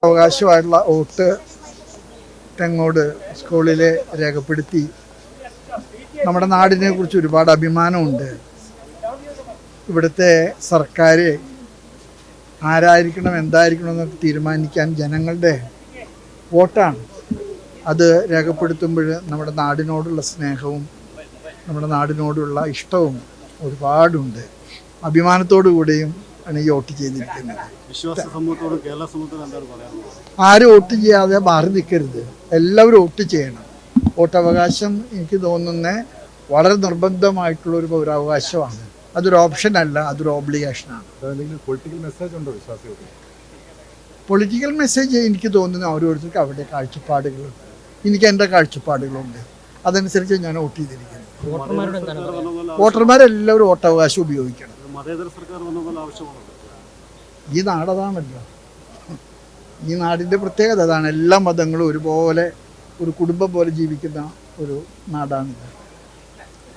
അവകാശമായിട്ടുള്ള vote Thengode സ്കൂളിൽ രേഖപ്പെടുത്തി. നമ്മുടെ നാടിനെ കുറിച്ച് ഒരുപാട് അഭിമാനമുണ്ട്. ഇവിടുത്തെ സർക്കാർ ആരായിരിക്കണം എന്തായിരിക്കണം എന്നൊക്കെ തീരുമാനിക്കാൻ ജനങ്ങളുടെ വോട്ടാണ്. അത് രേഖപ്പെടുത്തുമ്പോൾ നമ്മുടെ നാടിനോടുള്ള സ്നേഹവും നമ്മുടെ നാടിനോടുള്ള ഇഷ്ടവും ഒരുപാടുണ്ട്. അഭിമാനത്തോടു കൂടിയും ആണ് ഈ വോട്ട് ചെയ്തിരിക്കുന്നത്. ആരും വോട്ട് ചെയ്യാതെ മാറി നിൽക്കരുത്, എല്ലാവരും വോട്ട് ചെയ്യണം. വോട്ടവകാശം എനിക്ക് തോന്നുന്നത് വളരെ നിർബന്ധമായിട്ടുള്ളൊരു പൗരാവകാശമാണ്. അതൊരു ഓപ്ഷൻ അല്ല, അതൊരു ഓബ്ലിഗേഷനാണ്. പൊളിറ്റിക്കൽ മെസ്സേജ് എനിക്ക് തോന്നുന്നു ഓരോരുത്തർക്കും അവരുടെ കാഴ്ചപ്പാടുകളുണ്ട്. എനിക്ക് എൻ്റെ കാഴ്ചപ്പാടുകളുണ്ട്, അതനുസരിച്ച് ഞാൻ വോട്ട് ചെയ്തിരിക്കുന്നത്. വോട്ടർമാരെല്ലാവരും വോട്ടവകാശം ഉപയോഗിക്കണം. ഈ നാടതാണല്ലോ, ഈ നാടിൻ്റെ പ്രത്യേകത അതാണ്. എല്ലാ മതങ്ങളും ഒരുപോലെ ഒരു കുടുംബം പോലെ ജീവിക്കുന്ന ഒരു നാടാണിത്.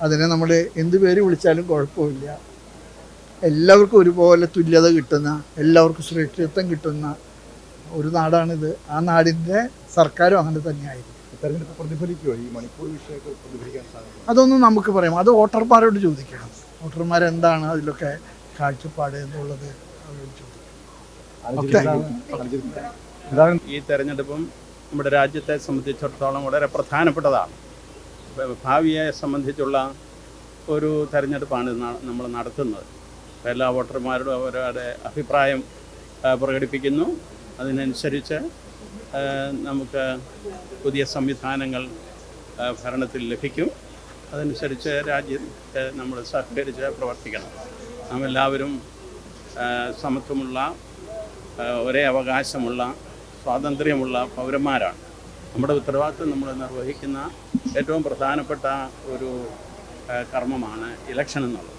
അതിനെ നമ്മൾ എന്ത് പേര് വിളിച്ചാലും കുഴപ്പമില്ല. എല്ലാവർക്കും ഒരുപോലെ തുല്യത കിട്ടുന്ന, എല്ലാവർക്കും സുരക്ഷിതത്വം കിട്ടുന്ന ഒരു നാടാണിത്. ആ നാടിൻ്റെ സർക്കാരും അങ്ങനെ തന്നെയായിരുന്നു. തെരഞ്ഞെടുപ്പ് പ്രതിഫലിക്കുമോ ഈ മണിപ്പൂർ വിഷയമൊക്കെ പ്രതിഫലിക്കാൻ സാധിക്കും? അതൊന്നും നമുക്ക് പറയാം, അത് വോട്ടർമാരോട് ചോദിക്കണം. വോട്ടർമാരെന്താണ് അതിലൊക്കെ കാഴ്ചപ്പാട് എന്നുള്ളത് അവരോട് ചോദിക്കണം. ഈ തെരഞ്ഞെടുപ്പും നമ്മുടെ രാജ്യത്തെ സംബന്ധിച്ചിടത്തോളം വളരെ പ്രധാനപ്പെട്ടതാണ്. ഭാവിയെ സംബന്ധിച്ചുള്ള ഒരു തെരഞ്ഞെടുപ്പാണ് നമ്മൾ നടത്തുന്നത്. എല്ലാ വോട്ടർമാരോടും അവരുടെ അഭിപ്രായം പ്രകടിപ്പിക്കുന്നു. അതിനനുസരിച്ച് നമുക്ക് പുതിയ സംവിധാനങ്ങൾ ഭരണത്തിൽ ലഭിക്കും. അതനുസരിച്ച് രാജ്യത്തെ നമ്മൾ സഹകരിച്ച് പ്രവർത്തിക്കണം. നാം എല്ലാവരും സമത്വമുള്ള, ഒരേ അവകാശമുള്ള, സ്വാതന്ത്ര്യമുള്ള പൗരന്മാരാണ്. നമ്മുടെ ഉത്തരവാദിത്വം നമ്മൾ നിർവഹിക്കുന്ന ഏറ്റവും പ്രധാനപ്പെട്ട ഒരു കർമ്മമാണ് ഇലക്ഷൻ എന്നുള്ളത്.